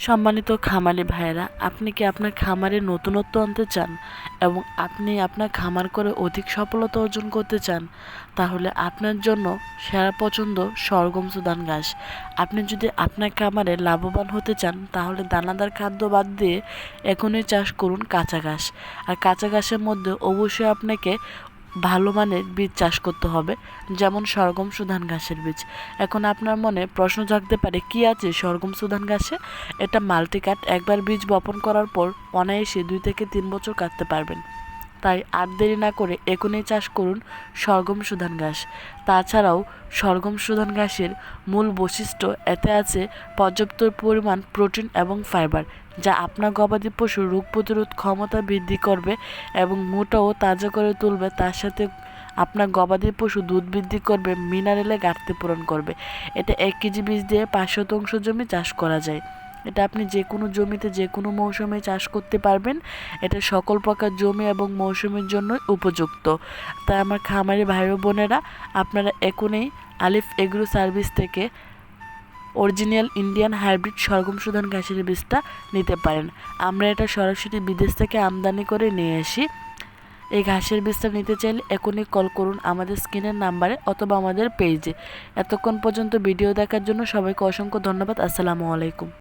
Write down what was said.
সম্মানিত খামারি ভাইয়েরা, আপনি কি আপনার খামারে নতুনত্ব আনতে চান এবং আপনি আপনার খামার করে অধিক সফলতা অর্জন করতে চান? তাহলে আপনার জন্য সেরা পছন্দ সরগম সুদান ঘাস। আপনি যদি আপনার খামারে লাভবান হতে চান তাহলে দানাদার খাদ্য বাদ দিয়ে এখনই চাষ করুন কাঁচা ঘাস। আর কাঁচা ঘাসের মধ্যে অবশ্যই আপনাকে ভালো মানের বীজ চাষ করতে হবে, যেমন সরগম সুধান ঘাসের বীজ। এখন আপনার মনে প্রশ্ন জাগতে পারে, কি আছে সরগম সুধান ঘাসে? এটা মাল্টিকাট, একবার বীজ বপন করার পর অনায়াসে 2 থেকে 3 বছর কাটতে পারবেন। তাই আর দেরি না করে এখনই চাষ করুন সরগম সুধান ঘাস। তাছাড়াও সরগম সুধান ঘাসের মূল বৈশিষ্ট্য, এতে আছে পর্যাপ্ত পরিমাণ প্রোটিন এবং ফাইবার, যা আপনার গবাদি পশুর রোগ প্রতিরোধ ক্ষমতা বৃদ্ধি করবে এবং মোটা ও তাজা করে তুলবে। তার সাথে আপনার গবাদি পশু দুধ বৃদ্ধি করবে, মিনারেলে ঘাটতি পূরণ করবে। এটা 1 কেজি বীজ দিয়ে 5 শতাংশ জমি চাষ করা যায়। এটা আপনি যে কোনো জমিতে যে কোনো মৌসুমে চাষ করতে পারবেন। এটা সকল প্রকার জমি এবং মৌসুমের জন্য উপযুক্ত। তাই আমার খামারি ভাই ও বোনেরা, আপনারা এখনই আলিফ এগ্রো সার্ভিস থেকে অরিজিনাল ইন্ডিয়ান হাইব্রিড সরগম সুধান ঘাসের বীজটা নিতে পারেন। আমরা এটা সরাসরি বিদেশ থেকে আমদানি করে নিয়ে আসি। এই ঘাসের বীজটা নিতে চাইলে এখনই কল করুন আমাদের স্ক্রিনের নাম্বারে অথবা আমাদের পেজে। এতক্ষণ পর্যন্ত ভিডিও দেখার জন্য সবাইকে অসংখ্য ধন্যবাদ। আসসালামু আলাইকুম।